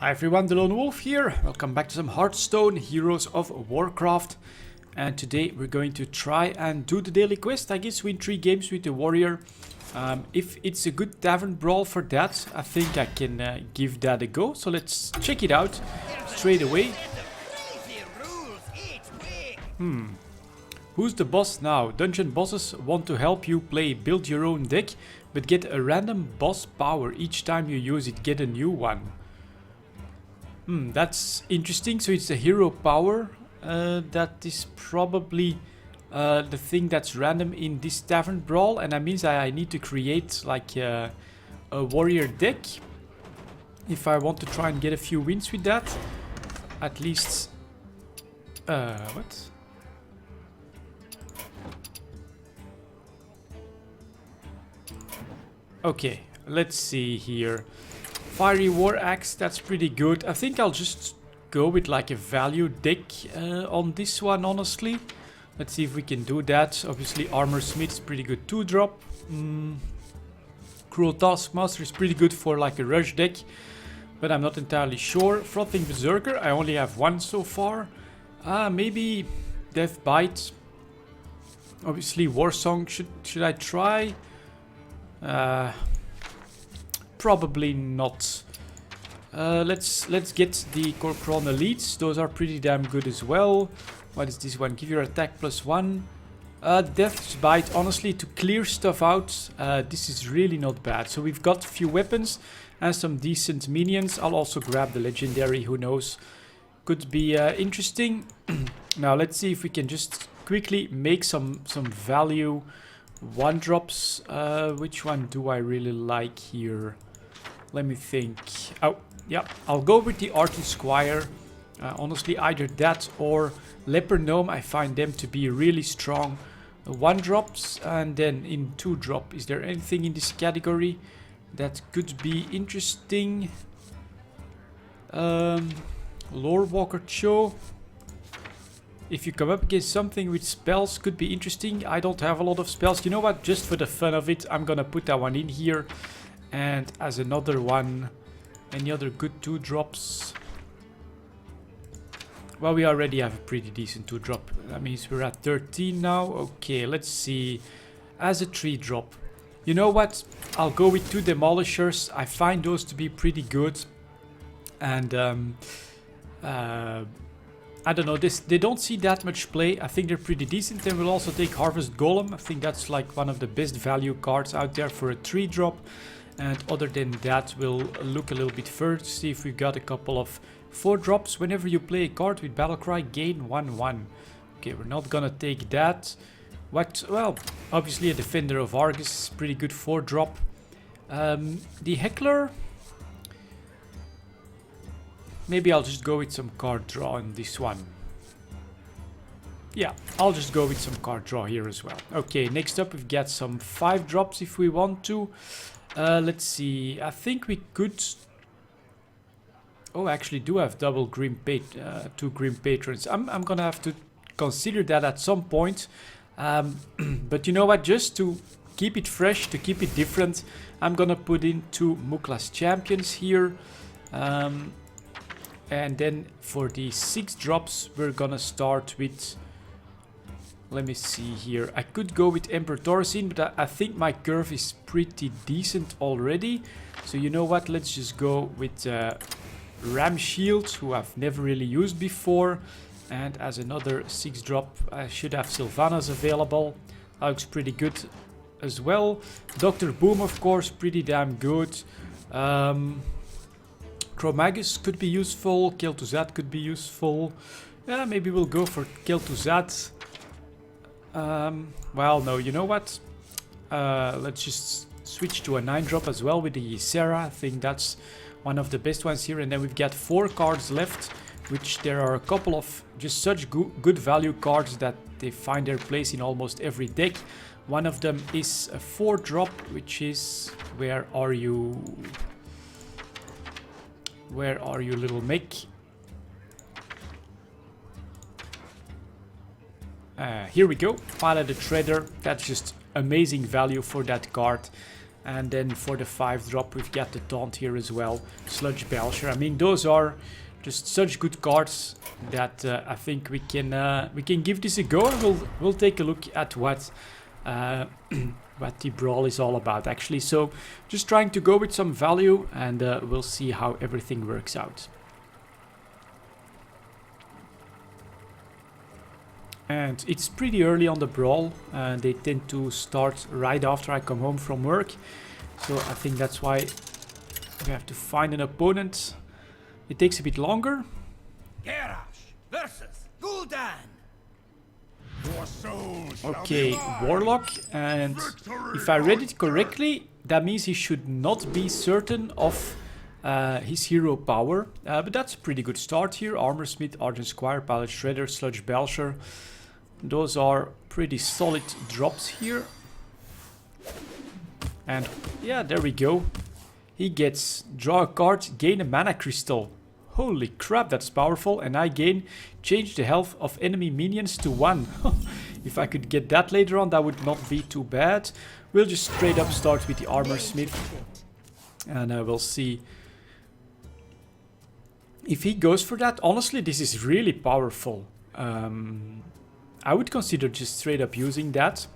Hi everyone, delonewolf here. Welcome back to some Hearthstone, Heroes of Warcraft. And today we're going to try and do the daily quest. I guess win 3 games with the warrior. If it's a good tavern brawl for that, I think I can give that a go. So let's check it out straight away. Who's the boss now? Dungeon bosses want to help you play build your own deck, but get a random boss power. Each time you use it, get a new one. That's interesting. So it's a hero power. That is probably the thing that's random in this tavern brawl, and that means I need to create like a warrior deck if I want to try and get a few wins with that. At least what? Okay, let's see here. Fiery War Axe, that's pretty good. I think I'll just go with like a value deck on this one, honestly. Let's see if we can do that. Obviously Armor Smith's pretty good 2-drop. Cruel Taskmaster is pretty good for like a rush deck, but I'm not entirely sure. Frothing Berserker, I only have one so far. Maybe Death Bite. Obviously Warsong, should I try? Probably not. Let's get the Corcron Elites. Those are pretty damn good as well. What is this one? Give your attack +1. Death's Bite, honestly, to clear stuff out, this is really not bad. So we've got a few weapons and some decent minions. I'll also grab the legendary, who knows. Could be interesting. Now let's see if we can just quickly make some value 1-drops. Which one do I really like here? Let me think. Oh, yeah, I'll go with the Arton Squire. Honestly, either that or Leper Gnome. I find them to be really strong 1-drops. And then in 2-drop, is there anything in this category that could be interesting? Lore Walker Cho. If you come up against something with spells, could be interesting. I don't have a lot of spells. You know what? Just for the fun of it, I'm gonna put that one in here. And as another one, any other good 2-drops? Well, we already have a pretty decent 2-drop. That means we're at 13 now. Okay, let's see. As a 3-drop. You know what? I'll go with 2 Demolishers. I find those to be pretty good. And I don't know, they don't see that much play. I think they're pretty decent. And we'll also take Harvest Golem. I think that's like one of the best value cards out there for a 3-drop. And other than that, we'll look a little bit further to see if we've got a couple of 4-drops. Whenever you play a card with Battlecry, gain 1/1. Okay, we're not gonna take that. What? Well, obviously a Defender of Argus, pretty good 4-drop. The Heckler. Maybe I'll just go with some card draw in this one. Yeah, I'll just go with some card draw here as well. Okay, next up we've got some 5-drops if we want to. Let's see, I think we could... Oh, I actually do have double two Grim Patrons. I'm gonna have to consider that at some point. But you know what, just to keep it fresh, to keep it different, I'm gonna put in 2 Mukla's Champions here. And then for the 6-drops, we're gonna start with... Let me see here. I could go with Emperor Thorazine, but I think my curve is pretty decent already. So you know what? Let's just go with Ram Shield, who I've never really used before. And as another 6-drop, I should have Sylvanas available. That looks pretty good as well. Dr. Boom, of course, pretty damn good. Chromagus could be useful. Kel'Thuzad could be useful. Yeah, maybe we'll go for Kel'Thuzad. Well, no, you know what? Let's just switch to a 9-drop as well with the Ysera. I think that's one of the best ones here. And then we've got 4 cards left, which there are a couple of just such good value cards that they find their place in almost every deck. One of them is a 4-drop, which is... Where are you? Where are you, little Mick? Here we go. Pilot the Treader. That's just amazing value for that card. And then for the 5-drop, we've got the taunt here as well. Sludge Belcher. I mean, those are just such good cards that I think we can give this a go. And we'll take a look at what the brawl is all about, actually. So just trying to go with some value, and we'll see how everything works out. And it's pretty early on the brawl. They tend to start right after I come home from work. So I think that's why we have to find an opponent. It takes a bit longer. Kerash versus Gul'dan. Okay, Warlock. And if I read it correctly, that means he should not be certain of his hero power. But that's a pretty good start here. Armor Smith, Argent Squire, Pilot Shredder, Sludge Belcher. Those are pretty solid drops here. And yeah, there we go. He gets draw a card, gain a mana crystal. Holy crap, that's powerful. And I gain change the health of enemy minions to 1. If I could get that later on, that would not be too bad. We'll just straight up start with the Armor Smith. And we'll see if he goes for that. Honestly, this is really powerful. I would consider just straight up using that.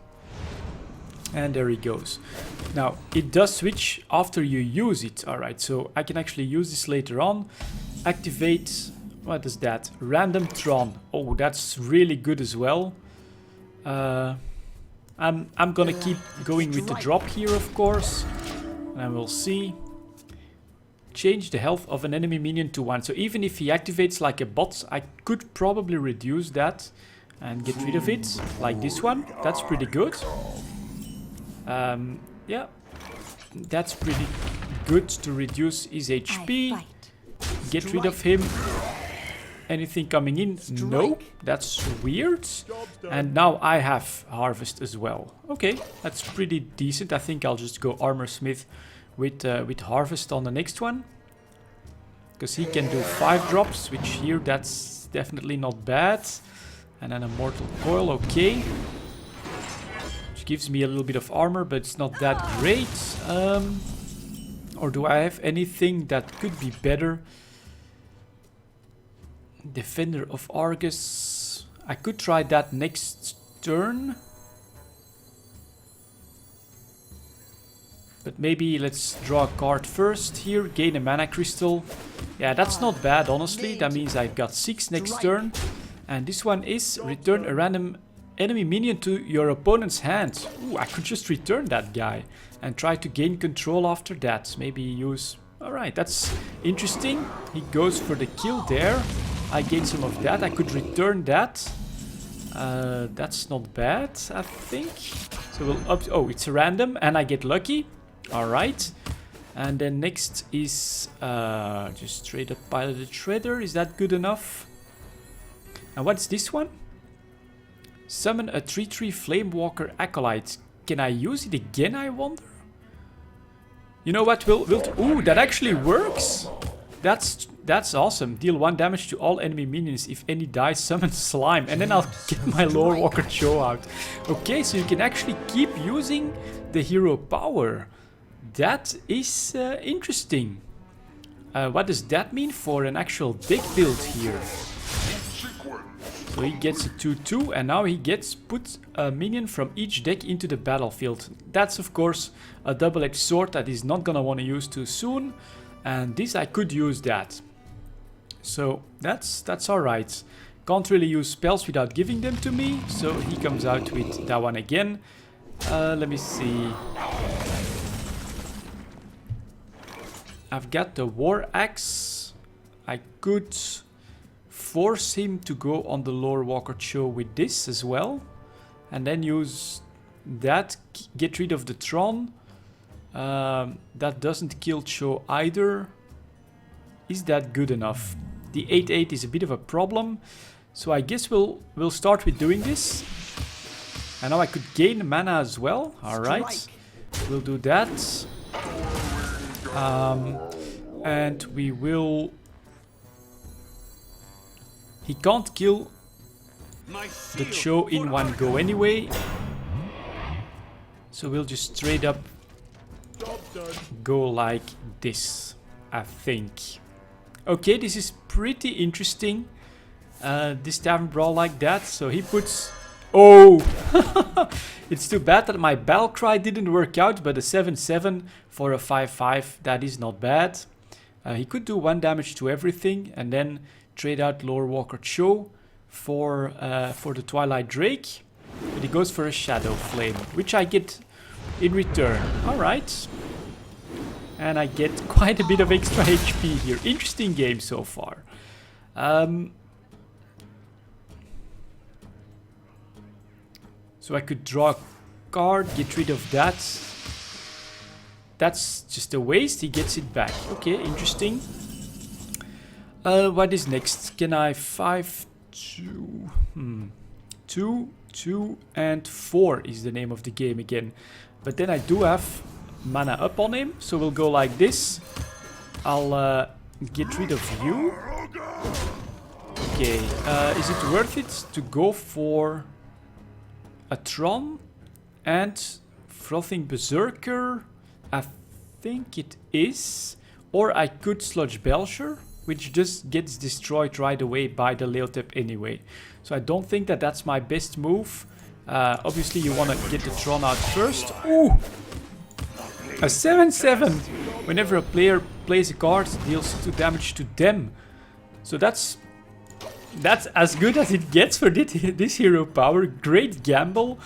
And there he goes. Now, it does switch after you use it. Alright, so I can actually use this later on. Activate, what is that? Random Tron. Oh, that's really good as well. I'm gonna keep going with the drop here, of course. And we'll see. Change the health of an enemy minion to 1. So even if he activates like a bot, I could probably reduce that and get rid of it, like this one. That's pretty good. Yeah, that's pretty good to reduce his HP. Get rid of him. Anything coming in? No, that's weird. And now I have Harvest as well. Okay, that's pretty decent. I think I'll just go Armor Smith with Harvest on the next one. Because he can do 5 drops, which here that's definitely not bad. And then a Mortal Coil, okay. Which gives me a little bit of armor, but it's not that great. Or do I have anything that could be better? Defender of Argus. I could try that next turn. But maybe let's draw a card first here. Gain a mana crystal. Yeah, that's not bad, honestly. That means I've got 6 next turn. And this one is return a random enemy minion to your opponent's hand. Ooh, I could just return that guy and try to gain control after that. Maybe use... Alright, that's interesting. He goes for the kill there. I gain some of that. I could return that. That's not bad, I think. So we'll up... Oh, it's random and I get lucky. Alright. And then next is just straight up Piloted Shredder. Is that good enough? And what's this one? Summon a 3/3 Flamewalker Acolyte. Can I use it again, I wonder? You know what? Ooh, that actually works! That's awesome. Deal 1 damage to all enemy minions. If any die, summon Slime. And then I'll get my Lore Walker Cho out. Okay, so you can actually keep using the hero power. That is interesting. What does that mean for an actual deck build here? So he gets a 2/2 and now he gets put a minion from each deck into the battlefield. That's of course a double-edged sword that he's not gonna want to use too soon. And this I could use that. So that's alright. Can't really use spells without giving them to me. So he comes out with that one again. Let me see. I've got the War Axe. I could force him to go on the Lore Walker Cho with this as well. And then use that, get rid of the Tron. That doesn't kill Cho either. Is that good enough? The 8/8 is a bit of a problem. So I guess we'll start with doing this. And now I could gain mana as well. Alright. We'll do that. And we will... He can't kill the Cho in one go anyway. So we'll just straight up go like this, I think. Okay, this is pretty interesting. This tavern brawl like that. So he puts... Oh! It's too bad that my battle cry didn't work out, but a 7-7 for a 5-5, that is not bad. He could do 1 damage to everything and then trade out Lore Walker Cho for the Twilight Drake. But he goes for a Shadow Flame, which I get in return. Alright. And I get quite a bit of extra HP here. Interesting game so far. So I could draw a card, get rid of that. That's just a waste. He gets it back. Okay, interesting. What is next? Can I 5, 2... 2, 2 and 4 is the name of the game again. But then I do have mana up on him. So we'll go like this. I'll get rid of you. Okay, is it worth it to go for a Tron and Frothing Berserker? I think it is. Or I could Sludge Belcher, which just gets destroyed right away by the Leotep anyway. So I don't think that that's my best move. Obviously you want to get the Tron out first. Ooh! A 7-7! Whenever a player plays a card, deals 2 damage to them. So that's as good as it gets for this hero power. Great gamble.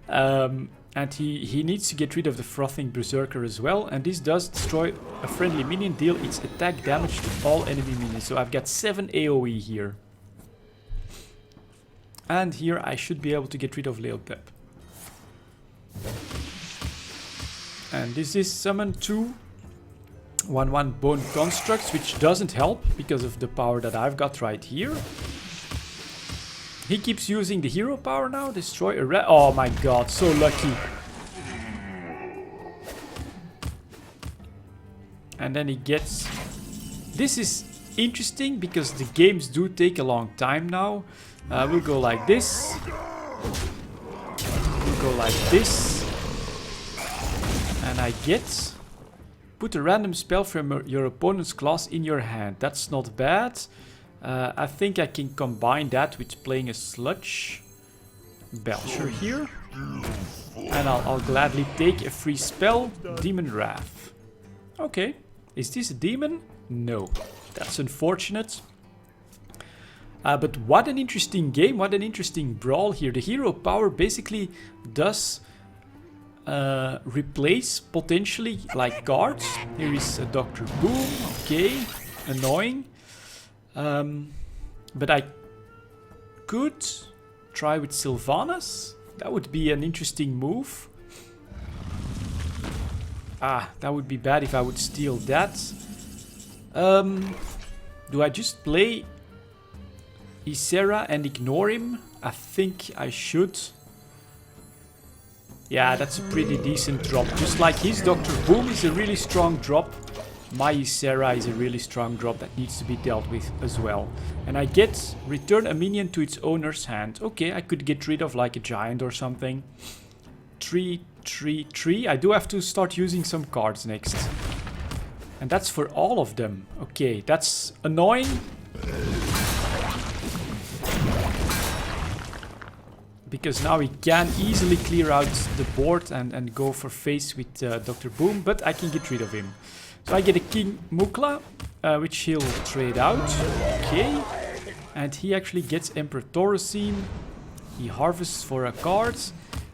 And he needs to get rid of the Frothing Berserker as well. And this does destroy a friendly minion, deal its attack damage to all enemy minions. So I've got 7 AoE here. And here I should be able to get rid of Leotep. And this is summon 2 1/1 Bone Constructs, which doesn't help because of the power that I've got right here. He keeps using the hero power now. Destroy a red. Oh my god, so lucky. And then he gets... This is interesting because the games do take a long time now. We'll go like this. We'll go like this. And I get... Put a random spell from your opponent's class in your hand. That's not bad. I think I can combine that with playing a Sludge Belcher here. And I'll gladly take a free spell, Demon Wrath. Okay, is this a demon? No, that's unfortunate. But what an interesting game, what an interesting brawl here. The hero power basically does replace potentially like cards. Here is a Dr. Boom, okay, annoying. But I could try with Sylvanas. That would be an interesting move. Ah, that would be bad if I would steal that. Do I just play Ysera and ignore him? I think I should. Yeah, that's a pretty decent drop. Just like his Dr. Boom is a really strong drop. My Ysera is a really strong drop that needs to be dealt with as well. And I get return a minion to its owner's hand. Okay, I could get rid of like a giant or something. 3, 3, 3. I do have to start using some cards next. And that's for all of them. Okay, that's annoying. Because now he can easily clear out the board and go for face with Dr. Boom. But I can get rid of him. So I get a King Mukla, which he'll trade out. Okay. And he actually gets Emperor Taurocine. He harvests for a card.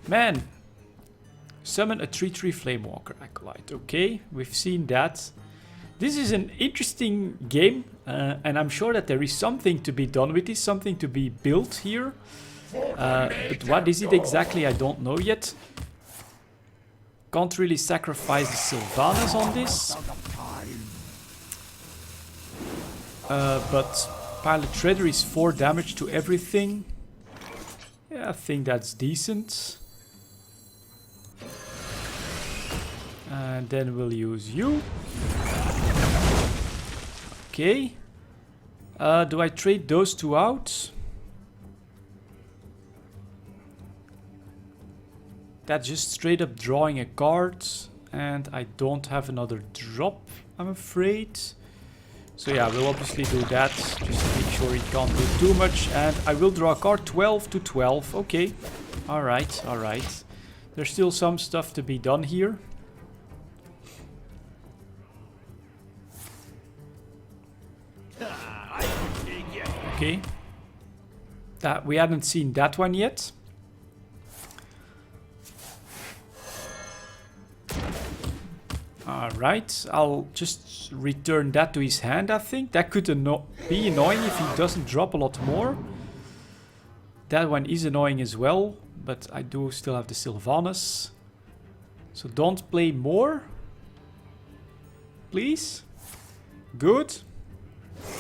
Man. Summon a 3/3 Flamewalker Acolyte. Okay, we've seen that. This is an interesting game. And I'm sure that there is something to be done with this. Something to be built here. But what is it exactly? I don't know yet. Can't really sacrifice the Sylvanas on this. But Pilot Shredder is 4 damage to everything. Yeah, I think that's decent. And then we'll use you. Okay. Do I trade those 2 out? That's just straight up drawing a card And I don't have another drop, I'm afraid. So yeah, we'll obviously do that, just to make sure he can't do too much. And I will draw a card. 12 to 12. Okay. Alright, alright. There's still some stuff to be done here. Okay. That we hadn't seen that one yet. Alright, I'll just return that to his hand, I think. That could be annoying if he doesn't drop a lot more. That one is annoying as well, but I do still have the Sylvanas. So don't play more. Please. Good.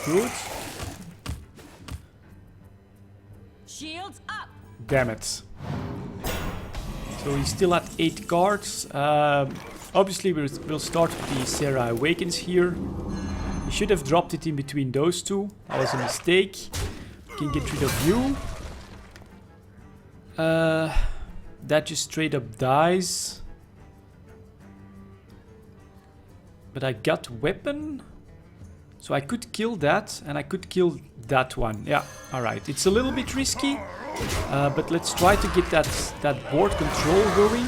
Good. Shields up. Damn it. So he's still at 8 cards. Obviously we'll start with the Sarah Awakens here. We should have dropped it in between those two. That was a mistake. We can get rid of you. That just straight up dies. But I got weapon. So I could kill that and I could kill that one. Yeah, alright. It's a little bit risky. But let's try to get that board control going.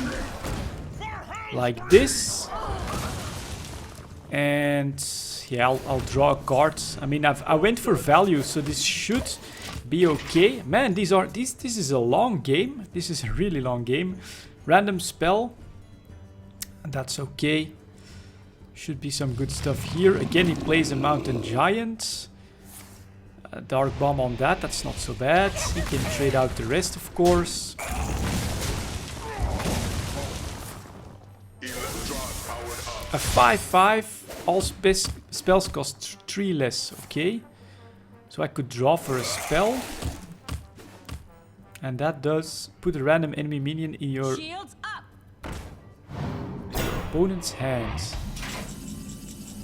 Like this. And yeah, I'll draw a card. I mean, I went for value, so this should be okay. Man, this is a long game. This is a really long game. Random spell. And that's okay. Should be some good stuff here. Again, he plays a Mountain Giant. A Dark Bomb on that. That's not so bad. He can trade out the rest, of course. A 5/5, all spells cost 3 less, okay. So I could draw for a spell. And that does put a random enemy minion in your opponent's hands.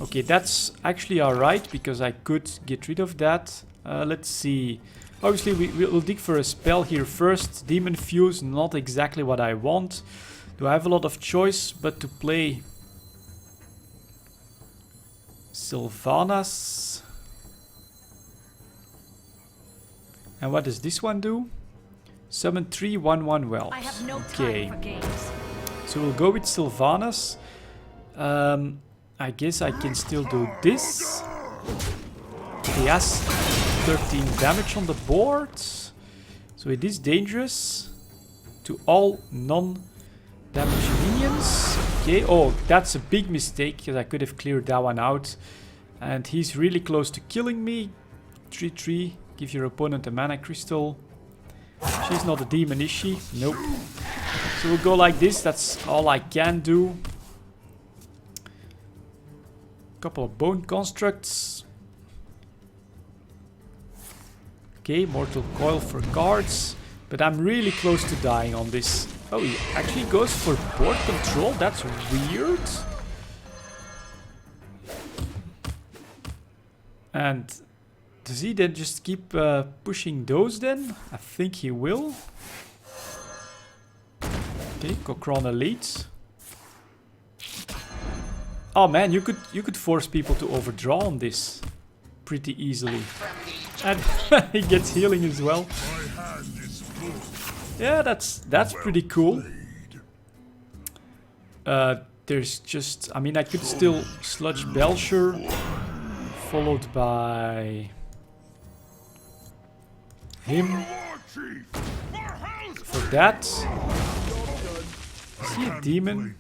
Okay, that's actually alright, because I could get rid of that. Let's see. Obviously, we'll dig for a spell here first. Demon Fuse, not exactly what I want. Do I have a lot of choice but to play Sylvanas? And what does this one do? Summon 3 1/1 Wells. I have no okay. time for games. So we'll go with Sylvanas. I guess I can still do this. He has 13 damage on the board. So it is dangerous to all non-damage minions. Okay, oh, that's a big mistake, because I could have cleared that one out. And he's really close to killing me. 3/3, give your opponent a mana crystal. She's not a demon, is she? Nope. So we'll go like this, that's all I can do. Couple of bone constructs. Okay, Mortal Coil for cards. But I'm really close to dying on this. Oh, he actually goes for board control? That's weird. And does he then just keep pushing those then? I think he will. Okay, Cochrane Elite. Oh man, you could force people to overdraw on this pretty easily. And he gets healing as well. Yeah, that's pretty cool. There's just, I mean, I could still Sludge Belcher, followed by him for that. Is he a demon?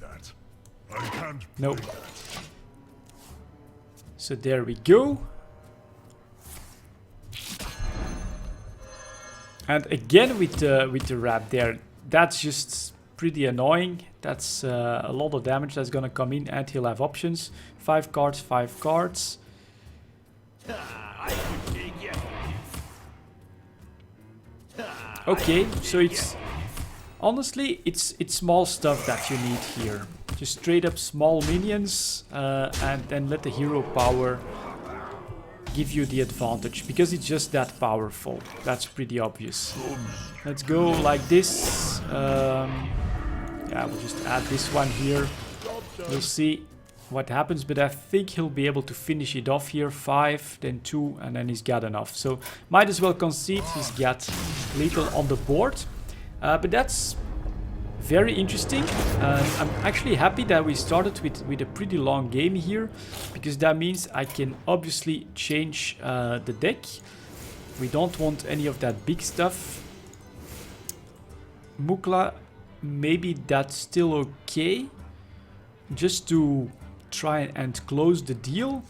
No. So there we go. And again with the wrap there, that's just pretty annoying. That's a lot of damage that's gonna come in, and he'll have options. 5 cards, 5 cards. Okay, so it's honestly it's small stuff that you need here. Just straight up small minions, and then let the hero power give you the advantage, because it's just that powerful. That's pretty obvious. Let's go like this. Yeah, we'll just add this one here. We'll see what happens, but I think he'll be able to finish it off here. 5, then 2, and then he's got enough. So might as well concede. He's got lethal on the board. But that's very interesting. I'm actually happy that we started with a pretty long game here, because that means I can obviously change the deck. We don't want any of that big stuff. Mukla, maybe that's still okay, just to try and close the deal.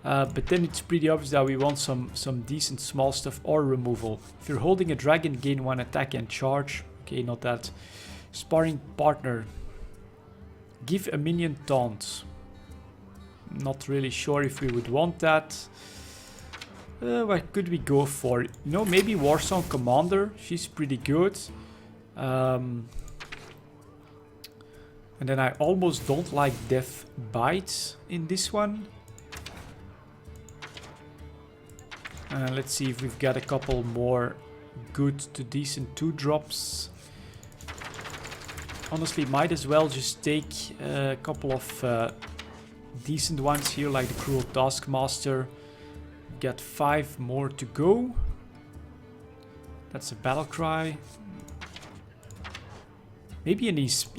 But then it's pretty obvious that we want some decent small stuff or removal. If you're holding a dragon, gain 1 attack and charge. Okay, not that. Sparring partner. Give a minion taunt. Not really sure if we would want that. What could we go for? You know, maybe Warsong Commander. She's pretty good. And then I almost don't like Death Bite in this one. Let's see if we've got a couple more good to decent 2-drops. Honestly, might as well just take a couple of decent ones here, like the Cruel Taskmaster. Got 5 more to go. That's a battle cry. Maybe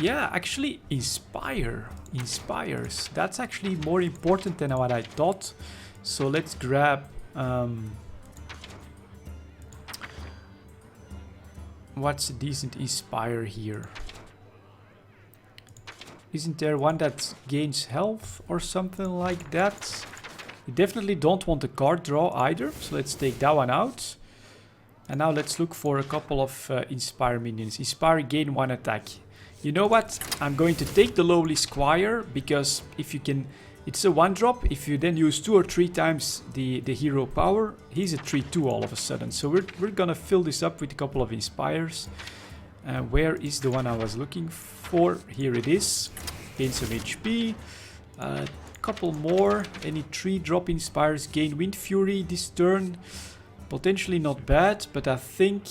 actually inspires. That's actually more important than what I thought. So let's grab what's a decent inspire here? Isn't there one that gains health or something like that? We definitely don't want a card draw either, so let's take that one out. And now let's look for a couple of Inspire minions. Inspire, gain 1 attack. You know what? I'm going to take the Lowly Squire, because if you can... It's a 1-drop. If you then use 2 or 3 times the hero power, he's a 3-2 all of a sudden. So we're gonna fill this up with a couple of Inspires. Where is the one I was looking for? Here it is. Gain some HP. Couple more. Any 3-drop Inspires. Gain Wind Fury this turn. Potentially not bad, but I think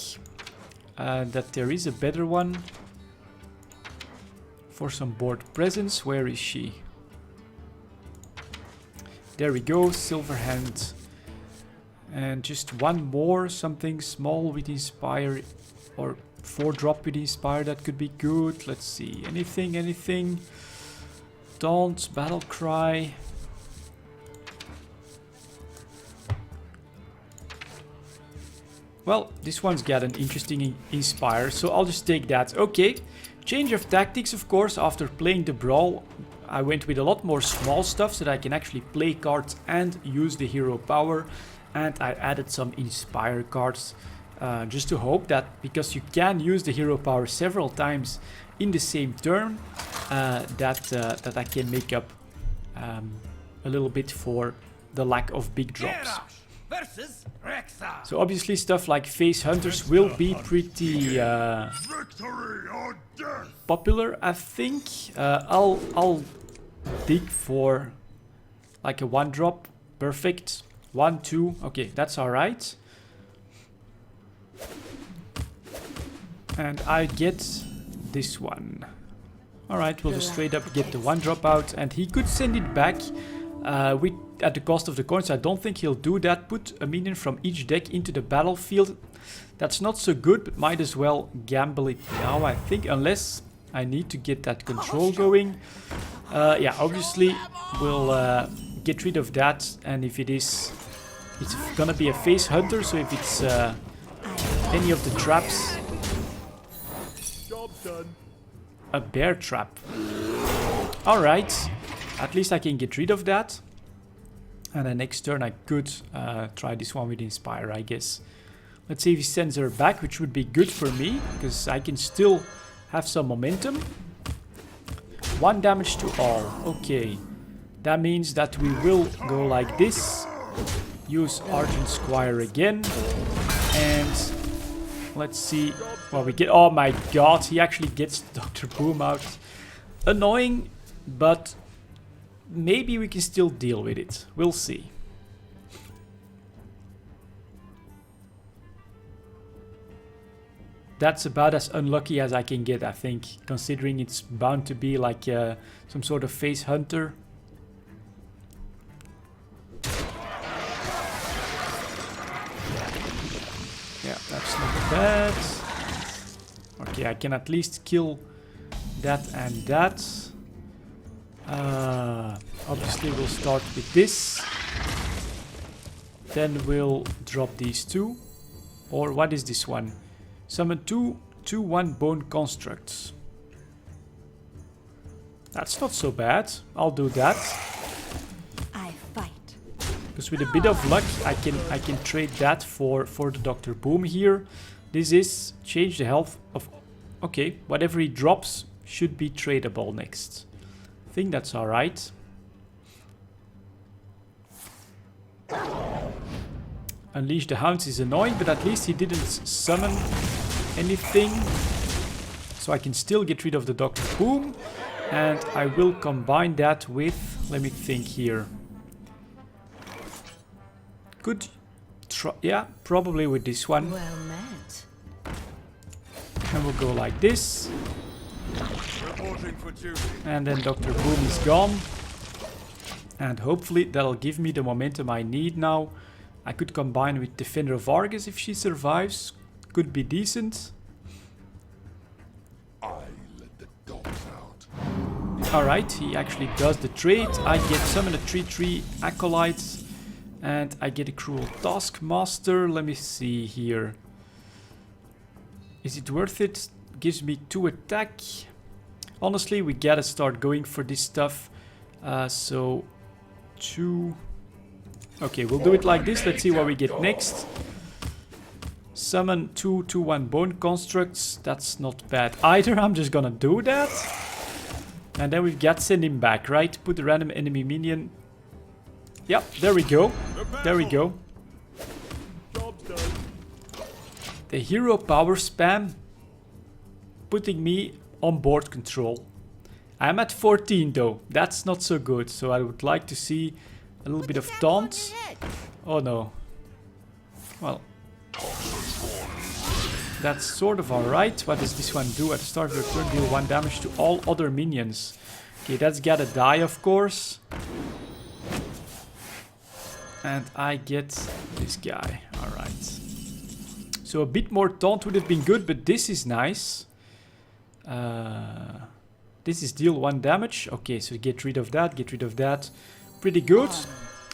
that there is a better one for some board presence. Where is she? There we go, Silverhand. And just one more, something small with Inspire, or 4-drop with Inspire, that could be good. Let's see, anything. Taunt, Battle Cry. Well, this one's got an interesting Inspire, so I'll just take that. Okay, change of tactics, of course. After playing the Brawl, I went with a lot more small stuff so that I can actually play cards and use the hero power. And I added some Inspire cards, just to hope that, because you can use the hero power several times in the same turn, that I can make up a little bit for the lack of big drops. Versus Rexar. So obviously stuff like Face Hunters will be pretty popular, I think. I'll dig for like a 1-drop. Perfect. 1, 2. Okay, that's alright. And I get this one. Alright, we'll just straight up get the 1-drop out. And he could send it back at the cost of the coins. I don't think he'll do that. Put a minion from each deck into the battlefield. That's not so good, but might as well gamble it now, I think. Unless I need to get that control going. Yeah, obviously we'll get rid of that. And if it's gonna be a Face Hunter, so if it's any of the traps. Job's done. A bear trap. Alright, at least I can get rid of that. And the next turn I could try this one with Inspire, I guess. Let's see if he sends her back, which would be good for me, because I can still have some momentum. 1 damage to all. Okay, that means that we will go like this. Use Argent Squire again. And let's see what we get. Oh my god, he actually gets Dr. Boom out. Annoying, but maybe we can still deal with it. We'll see. That's about as unlucky as I can get, I think, considering it's bound to be like some sort of face hunter. Yeah, that's not bad. Okay, I can at least kill that and that. Obviously, we'll start with this. Then we'll drop these two. Or what is this one? Summon 2/1 bone constructs. That's not so bad. I'll do that. I fight. Because with a bit of luck, I can trade that for the Dr. Boom here. This is change the health of... Okay, whatever he drops should be tradable next. I think that's alright. Unleash the Hounds is annoying, but at least he didn't summon anything. So I can still get rid of the Dr. Boom. And I will combine that with... Let me think here. Could... Yeah, probably with this one. Well met. And we'll go like this. Reporting for duty. And then Dr. Boom is gone. And hopefully that'll give me the momentum I need now. I could combine with Defender of Argus if she survives. Could be decent. I let the dogs out. Alright, he actually does the trade. I get summon a 3/3 Acolyte. And I get a Cruel Taskmaster. Let me see here. Is it worth it? Gives me 2 attack. Honestly, we gotta start going for this stuff. So 2... Okay, we'll do it like this. Let's see what we get next. Summon 2/1 bone constructs. That's not bad either. I'm just gonna do that. And then we've got send him back, right? Put the random enemy minion. Yep, there we go. There we go. Job's done. The hero power spam. Putting me on board control. I'm at 14 though. That's not so good. So I would like to see a little bit of taunt. Oh no. Well. That's sort of alright. What does this one do? At the start of your turn, deal 1 damage to all other minions. Okay, that's gotta die, of course. And I get this guy. Alright. So a bit more taunt would have been good, but this is nice. This is deal 1 damage. Okay, so get rid of that, get rid of that. Pretty good.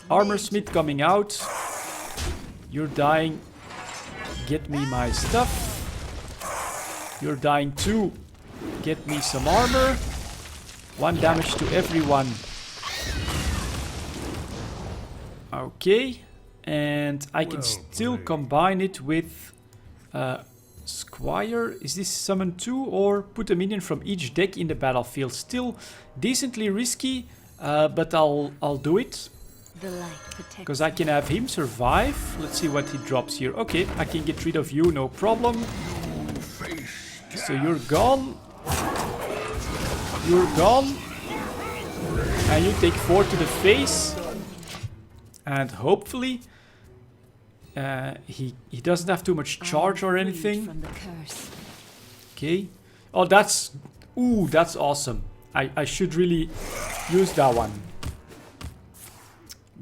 Armor Smith coming out. You're dying. Get me my stuff. You're dying too. Get me some armor. 1 damage to everyone. Okay. And I can still combine it with Squire. Is this summon 2 or put a minion from each deck in the battlefield? Still decently risky, but I'll do it. Because I can have him survive. Let's see what he drops here. Okay, I can get rid of you, no problem. So you're gone. You're gone. And you take 4 to the face. And hopefully he doesn't have too much charge or anything. Okay. Oh, that's... Ooh, that's awesome. I should really use that one.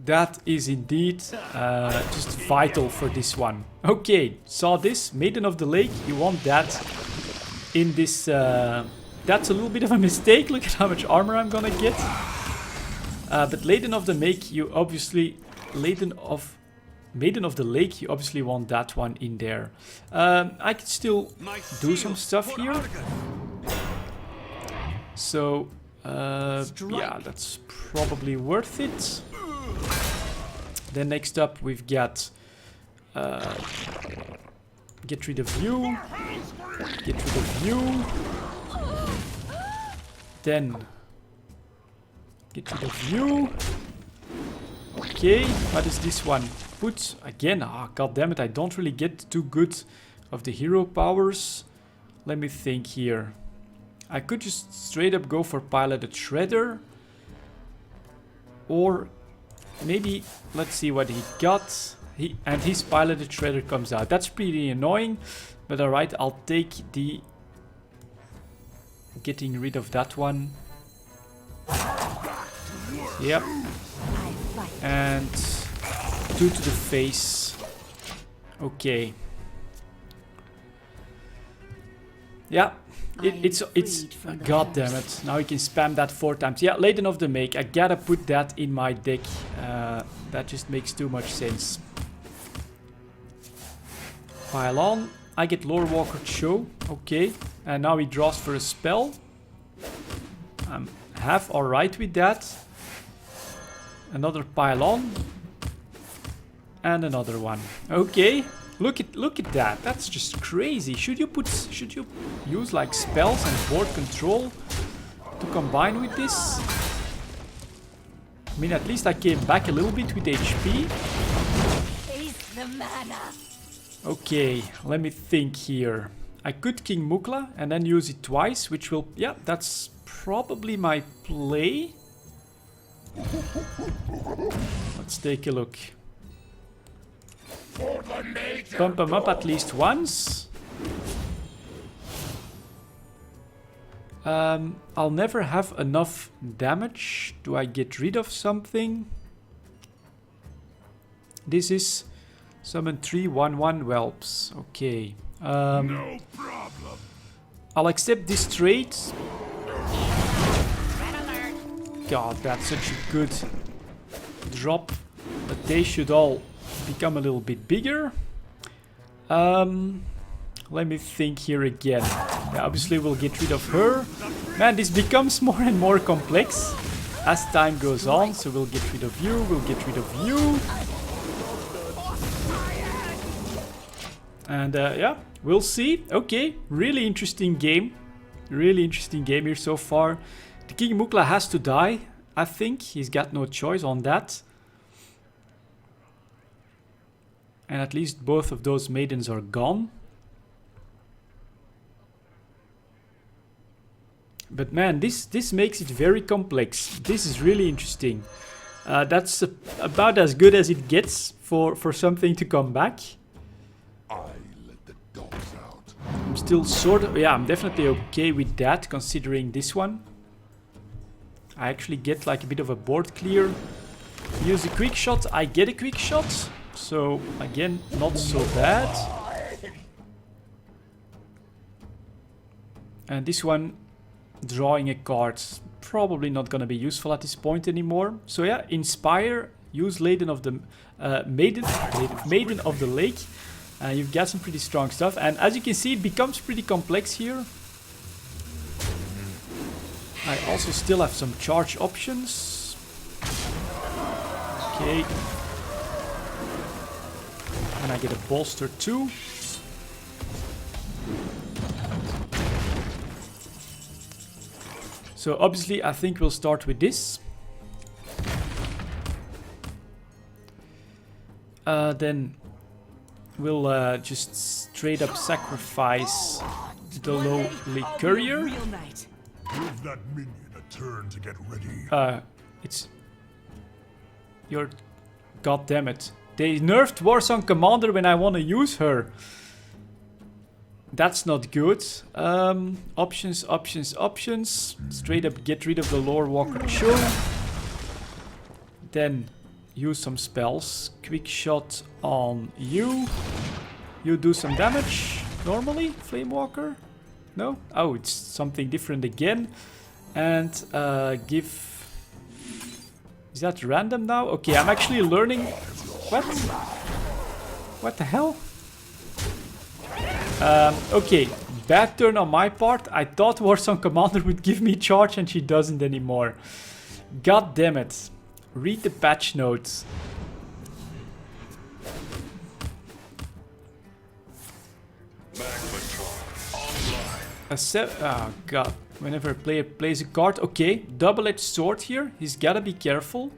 That is indeed just vital for this one. Okay, saw this. Maiden of the Lake. You want that in this... that's a little bit of a mistake. Look at how much armor I'm gonna get. But Maiden of the Lake, you obviously... Maiden of the Lake, you obviously want that one in there. I can still do some stuff here. So, yeah, that's probably worth it. Then next up we've got get rid of you. Get rid of you. Then get rid of you. Okay, what is this one? Put again. Ah, god damn it! I don't really get too good of the hero powers. Let me think here. I could just straight up go for Piloted Shredder, or maybe let's see what he got. And his piloted shredder comes out. That's pretty annoying. But alright, I'll take the... Getting rid of that one. Yep. I fight. And 2 to the face. Okay. Yeah. It's freed from the god damn curse. it. Now you can spam that 4 times. Yeah, Laden of the Make. I gotta put that in my deck. That just makes too much sense. Pile on. I get Lore Walker Cho. Okay. And now he draws for a spell. I'm half alright with that. Another pile on. And another one. Okay. Look at that. That's just crazy. Should you use like spells and board control to combine with this? I mean, at least I came back a little bit with HP. Taste the mana. Okay, let me think here. I could King Mukla and then use it twice, which will... Yeah, that's probably my play. Let's take a look. Pump him up at least once. I'll never have enough damage. Do I get rid of something? This is summon 3 1/1 whelps. Okay. No problem. I'll accept this trade. God, that's such a good drop. But they should all become a little bit bigger. Let me think here again. Yeah, obviously we'll get rid of her. Man, this becomes more and more complex as time goes on. So we'll get rid of you, we'll get rid of you. And yeah, we'll see. Okay, really interesting game. Really interesting game here so far. The King Mukla has to die. I think he's got no choice on that. And at least both of those maidens are gone. But man, this makes it very complex. This is really interesting. That's about as good as it gets for something to come back. I let the dogs out. I'm still sort of... Yeah, I'm definitely okay with that, considering this one. I actually get like a bit of a board clear. Use a quick shot. I get a quick shot. So, again, not so bad. And this one, drawing a card, probably not going to be useful at this point anymore. So yeah, Inspire, use Maiden of the Maiden of the Lake. You've got some pretty strong stuff. And as you can see, it becomes pretty complex here. I also still have some charge options. Okay. And I get a bolster too. So obviously I think we'll start with this. Then we'll just straight up sacrifice the lowly courier. Real night. Give that minion a turn to get ready. It's... You're... God damn it. They nerfed Warsong Commander when I want to use her. That's not good. Options, options, options. Straight up get rid of the Lore Walker Cho. Then use some spells. Quick shot on you. You do some damage. Normally, Flame Walker? No? Oh, it's something different again. And give... Is that random now? Okay, I'm actually learning... What? What the hell? Okay, bad turn on my part. I thought Warsong Commander would give me charge and she doesn't anymore. God damn it. Read the patch notes. Oh god. Whenever a player plays a card. Okay, double-edged sword here. He's gotta be careful.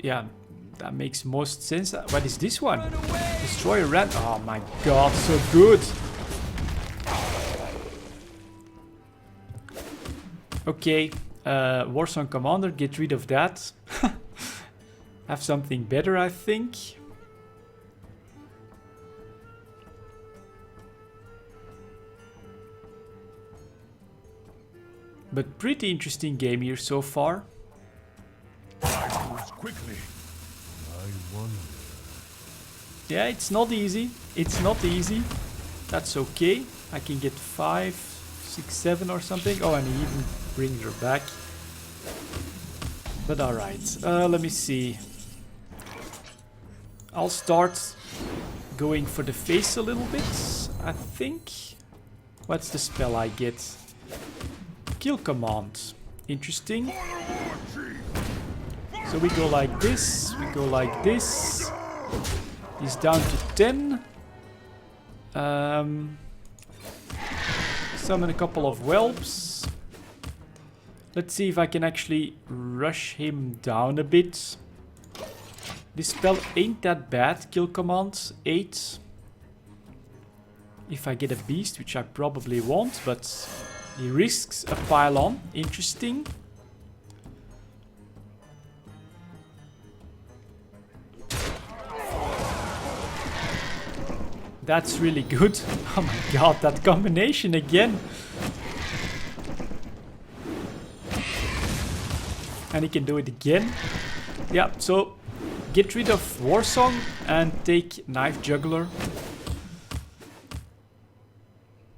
Yeah, that makes most sense. What is this one? Destroy a rat. Oh my god, so good. Okay, Warsong Commander, get rid of that. have something better, I think. But pretty interesting game here so far. Moves quickly. I wonder. Yeah, it's not easy. It's not easy. That's okay. I can get 5, 6, 7 or something. Oh, and he even brings her back. But alright. Let me see. I'll start going for the face a little bit, I think. What's the spell I get? Kill command. Interesting. So we go like this. We go like this. He's down to 10. Summon a couple of whelps. Let's see if I can actually rush him down a bit. This spell ain't that bad. Kill command 8. If I get a beast, which I probably won't, but he risks a pylon. Interesting. That's really good. Oh my god, that combination again. And he can do it again. Yeah, so get rid of Warsong and take Knife Juggler.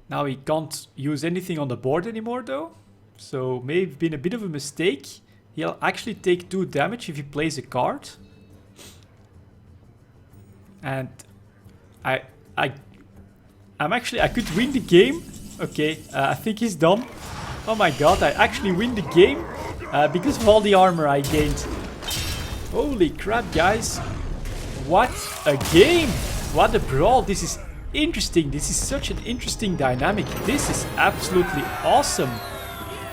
Now he can't use anything on the board anymore though. So may have been a bit of a mistake. He'll actually take 2 damage if he plays a card. And I could win the game. Okay, I think he's done. Oh my god, I actually win the game because of all the armor I gained. Holy crap, guys. What a game. What a brawl. This is interesting. This is such an interesting dynamic. This is absolutely awesome.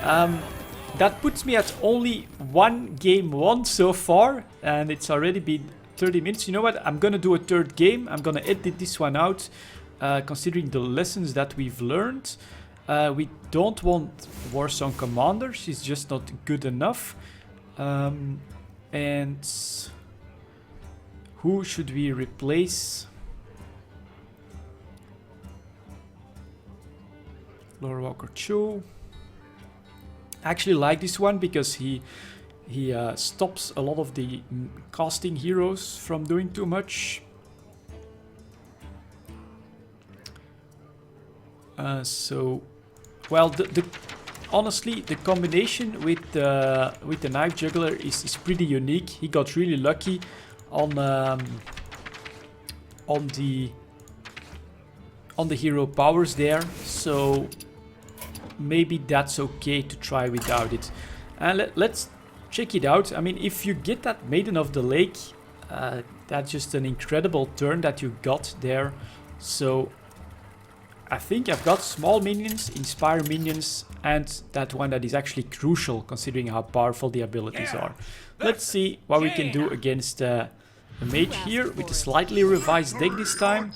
That puts me at only 1 game won so far. And it's already been 30 minutes. You know what? I'm gonna do a 3rd game. I'm gonna edit this one out. Considering the lessons that we've learned. We don't want Warsong Commander. She's just not good enough. And who should we replace? Lord Walker Cho. I actually like this one because he stops a lot of the casting heroes from doing too much. Well, honestly, the combination with the Knife Juggler is pretty unique. He got really lucky on the hero powers there, so maybe that's okay to try without it. And let's check it out. I mean, if you get that Maiden of the Lake, that's just an incredible turn that you got there. So I think I've got small minions, inspire minions, and that one that is actually crucial considering how powerful the abilities are. Let's see what we can do against a mage here with a slightly revised deck this time.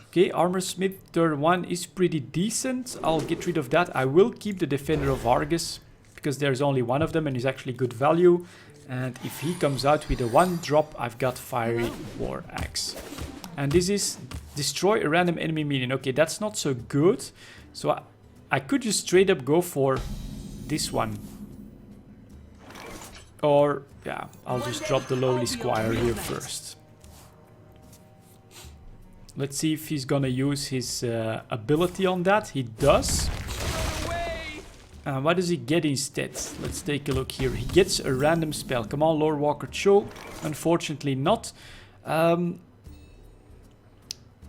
Okay, Armor Smith turn 1 is pretty decent. I'll get rid of that. I will keep the Defender of Argus because there's only one of them and is actually good value. And if he comes out with a 1-drop, I've got Fiery War Axe. And this is destroy a random enemy minion. Okay, that's not so good. So I could just straight up go for this one. Or, yeah, I'll just drop the Lowly Squire here first. Let's see if he's gonna use his ability on that. He does. What does he get instead? Let's take a look here. He gets a random spell. Come on, Lord Walker Cho. Unfortunately not.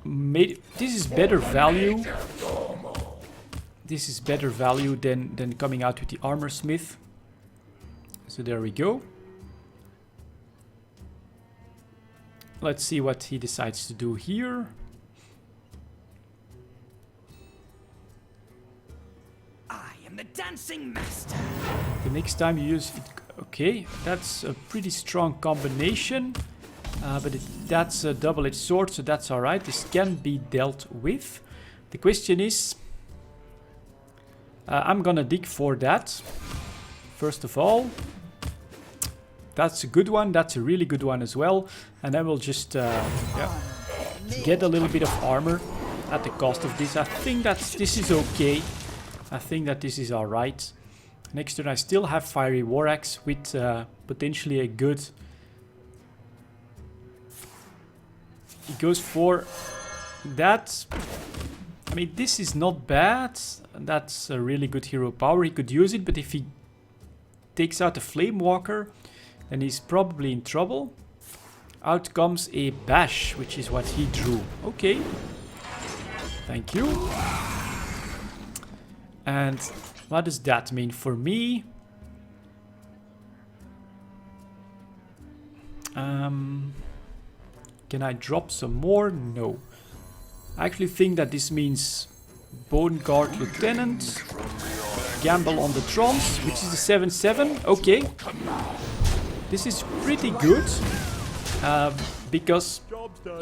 This is better value. This is better value than coming out with the Armor Smith. So there we go. Let's see what he decides to do here. I am the dancing master. The next time you use it, okay, that's a pretty strong combination. But that's a double-edged sword, so that's alright. This can be dealt with. The question is, I'm gonna dig for that. First of all, That's a good one. That's a really good one as well. And then we'll just get a little bit of armor at the cost of this. I think this is okay. I think that this is alright. Next turn I still have Fiery War Axe with potentially a good... He goes for that. I mean, this is not bad. That's a really good hero power. He could use it, but if he takes out a Flame Walker, then he's probably in trouble. Out comes a Bash, which is what he drew. Okay. Thank you. And what does that mean for me? Can I drop some more? No. I actually think that this means Bone Guard Lieutenant. Gamble on the Trons, which is a 7/7. Okay. This is pretty good. Because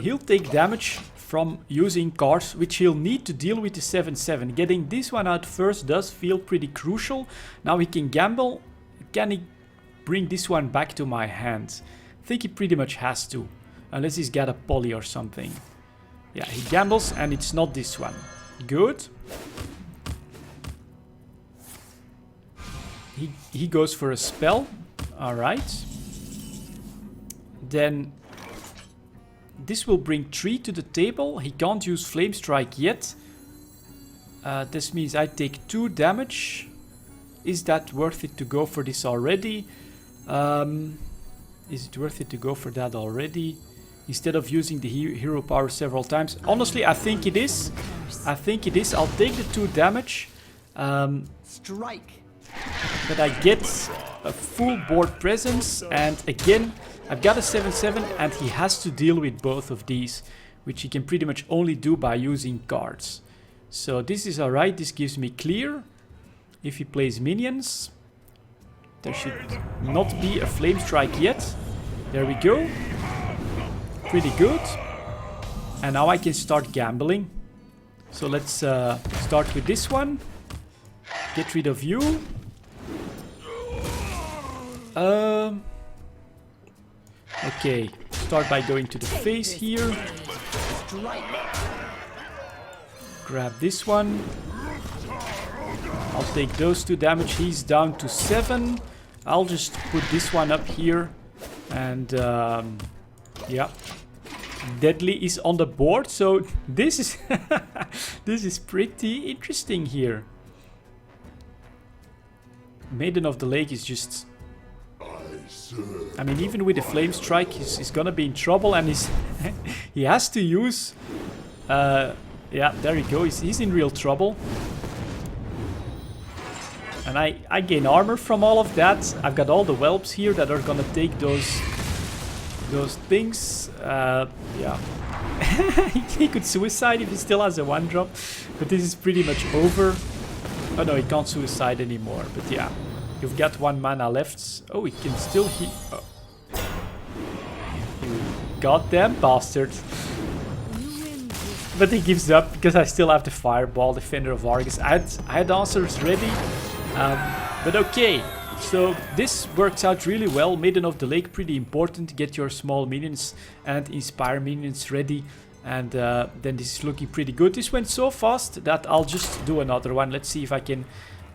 he'll take damage from using cards, which he'll need to deal with the 7/7. Getting this one out first does feel pretty crucial. Now he can gamble. Can he bring this one back to my hand? I think he pretty much has to. Unless he's got a poly or something. Yeah, he gambles and it's not this one. Good. He goes for a spell. Alright. Then this will bring 3 to the table. He can't use Flame Strike yet. This means I take 2 damage. Is that worth it to go for this already? Is it worth it to go for that already? Instead of using the hero power several times. Honestly, I think it is. I think it is. I'll take the 2 damage. Strike. But I get a full board presence. And again, I've got a 7/7 and he has to deal with both of these. Which he can pretty much only do by using cards. So this is alright. This gives me clear. If he plays minions. There should not be a Flame Strike yet. There we go. Pretty good. And now I can start gambling. So let's start with this one. Get rid of you. Okay. Start by going to the face here. Grab this one. I'll take those 2 damage. He's down to 7. I'll just put this one up here. And yeah. Deadly is on the board, so this is this is pretty interesting here. Maiden of the Lake is just... I mean, even with the Flame Strike, he's gonna be in trouble, and he has to use... yeah, there we go, he's in real trouble. And I gain armor from all of that. I've got all the whelps here that are gonna take those things. Yeah. He could suicide if he still has a 1-drop. But this is pretty much over. Oh no, he can't suicide anymore. But yeah, you've got 1 mana left. Oh, he can still heal. Oh. You goddamn bastard. But he gives up because I still have the Fireball, Defender of Argus. I had answers ready. But okay. So this works out really well. Maiden of the Lake, pretty important. Get your small minions and inspire minions ready. And then this is looking pretty good. This went so fast that I'll just do another one. Let's see if I can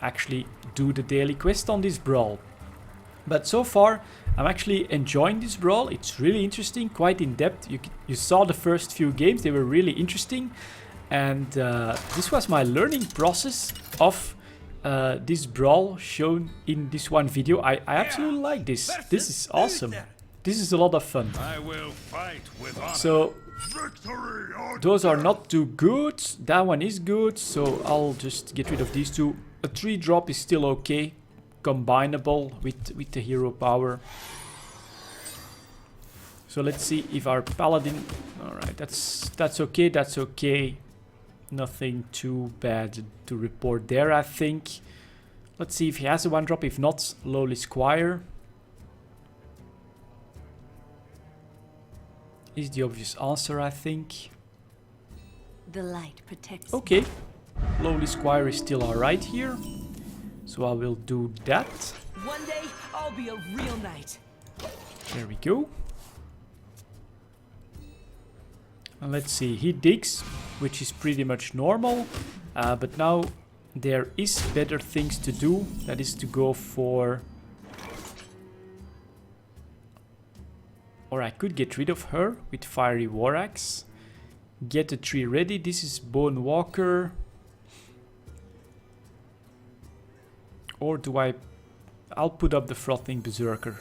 actually do the daily quest on this brawl. But so far, I'm actually enjoying this brawl. It's really interesting, quite in depth. You saw the first few games, they were really interesting. And this was my learning process of this brawl shown in this one video. I absolutely like this. This is awesome. This is a lot of fun. I will fight with honor. So those are not too good. That one is good. So I'll just get rid of these 2. A 3-drop is still okay. Combinable with the hero power. So let's see if our paladin... Alright, that's okay. That's okay. Nothing too bad to report there, I think. Let's see if he has a 1-drop. If not, Lowly Squire is the obvious answer, I think. The light protects. Okay. Lowly Squire is still alright here. So I will do that. One day, I'll be a real knight. There we go. And let's see, he digs, which is pretty much normal. But now there is better things to do. That is to go for... Or I could get rid of her with Fiery War Axe. Get a tree ready. This is Bone Walker. Or do I... I'll put up the Frothing Berserker,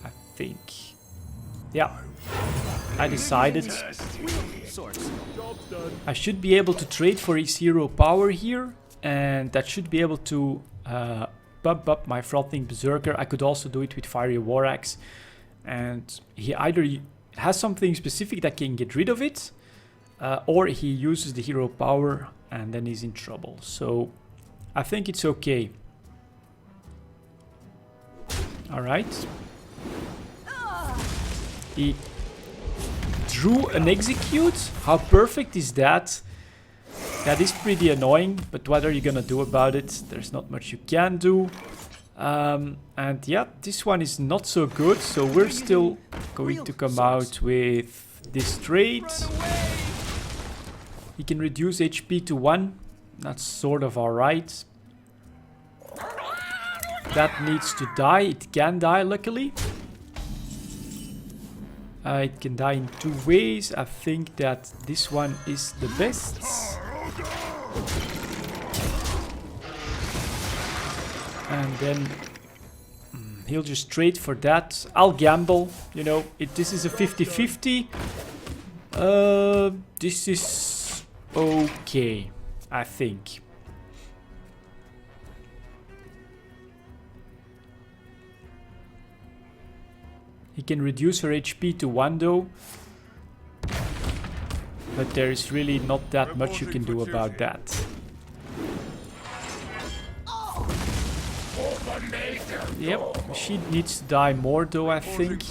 I think. Yeah, I decided. I should be able to trade for his hero power here. And that should be able to bump up my Frothing Berserker. I could also do it with Fiery War Axe. And he either has something specific that can get rid of it, or he uses the hero power and then he's in trouble. So I think it's okay. Alright. He drew an execute. How perfect is that? That is pretty annoying, but what are you gonna do about it? There's not much you can do. And yeah, this one is not so good, so we're still going to come out with this trade. He can reduce HP to 1. That's sort of alright. That needs to die. It can die, luckily. It can die in 2 ways. I think that this one is the best. And then he'll just trade for that. I'll gamble, you know, this is a 50-50. This is okay, I think. He can reduce her HP to 1 though. But there is really not that much you can do about that. Yep, she needs to die more though, I think.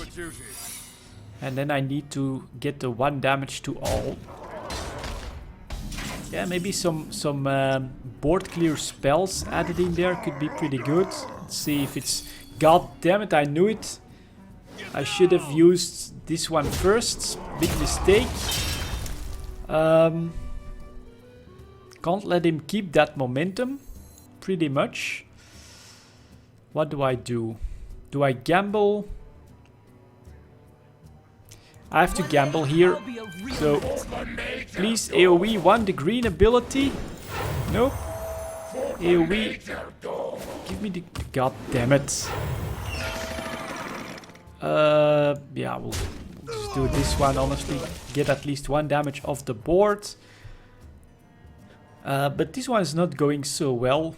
And then I need to get the 1 damage to all. Yeah, maybe some board clear spells added in there could be pretty good. Let's see if it's... God damn it, I knew it. I should have used this one first. Big mistake. Can't let him keep that momentum, pretty much. What do I do? Do I gamble? I have to gamble here. So, please AoE 1 the green ability. Nope. AoE. Give me the... God damn it. Yeah, we'll just do this one, honestly. Get at least 1 damage off the board. But this one is not going so well.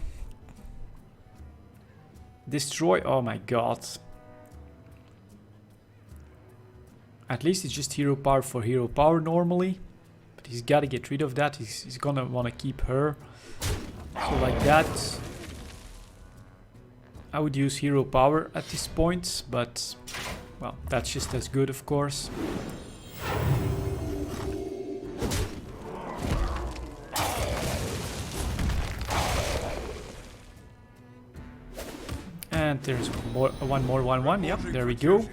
Destroy, oh my god. At least it's just hero power for hero power normally. But he's got to get rid of that. He's gonna want to keep her. So like that. I would use hero power at this point, but well, that's just as good, of course. And there's one more 1-1. Yep, there we go.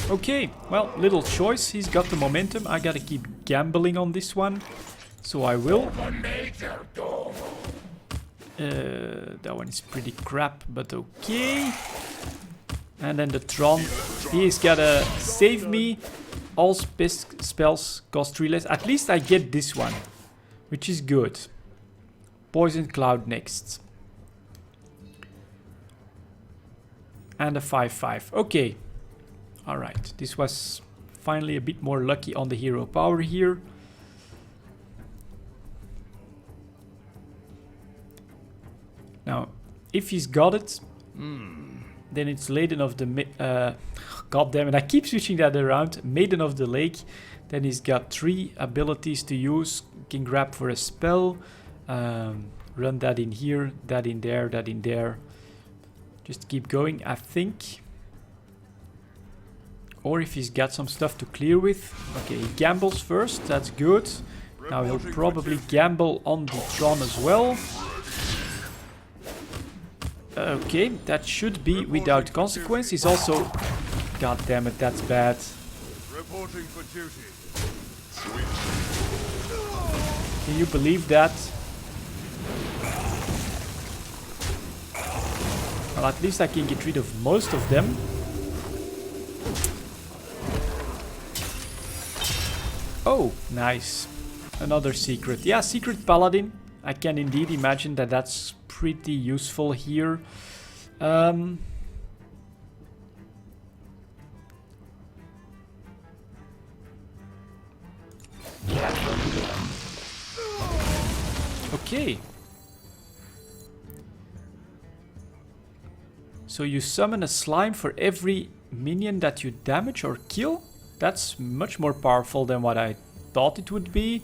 Okay, well, little choice. He's got the momentum. I gotta keep gambling on this one. So I will. That one is pretty crap, but okay. And then the Tron. He's gotta save me. All spells cost 3 less. At least I get this one, which is good. Poison Cloud next. And a 5-5. Okay. Alright. This was finally a bit more lucky on the hero power here. Now, if he's got it, then it's Maiden of the... God damn it, I keep switching that around. Maiden of the Lake. Then he's got 3 abilities to use. Can grab for a spell. Run that in here, that in there, that in there. Just keep going, I think. Or if he's got some stuff to clear with. Okay, he gambles first, that's good. Now he'll probably gamble on the Tron as well. Okay, that should be without consequence. He's also God damn it, that's bad. Reporting for duty. Can you believe that? Well, at least I can get rid of most of them. Oh, nice. Another secret. Yeah, secret paladin. I can indeed imagine that that's pretty useful here. Okay. So you summon a slime for every minion that you damage or kill? That's much more powerful than what I thought it would be.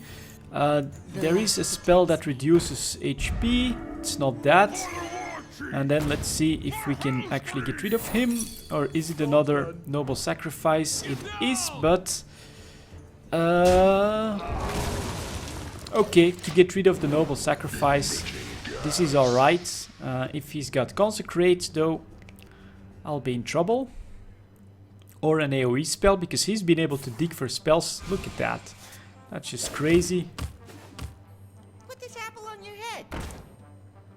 There is a spell that reduces HP. It's not that. And then let's see if we can actually get rid of him. Or is it another noble sacrifice? It is, but... okay, to get rid of the noble sacrifice, this is alright. If he's got consecrate, though, I'll be in trouble. Or an AoE spell, because he's been able to dig for spells. Look at that. That's just crazy. Put this apple on your head.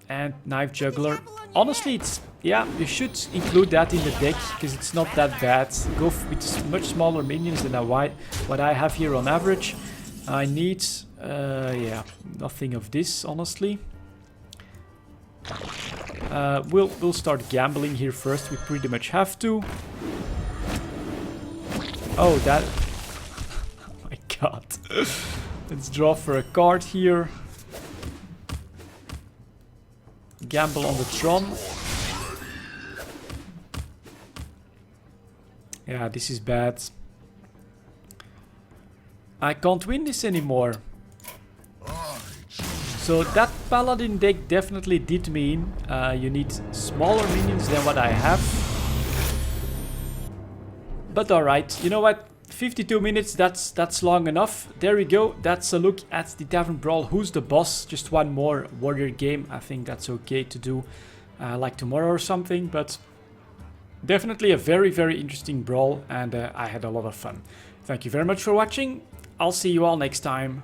And knife juggler. Honestly, it's... yeah, you should include that in the deck, because it's not that bad. Go with much smaller minions than what I have here on average. I need... yeah, nothing of this, honestly. We'll start gambling here first. We pretty much have to. Oh, that... oh my god. Let's draw for a card here. Gamble on the Tron. Yeah, this is bad. I can't win this anymore. So that paladin deck definitely did mean you need smaller minions than what I have. But alright, you know what? 52 minutes, that's long enough. There we go. That's a look at the Tavern Brawl. Who's the boss? Just one more warrior game. I think that's okay to do like tomorrow or something. But definitely a very, very interesting brawl. And I had a lot of fun. Thank you very much for watching. I'll see you all next time.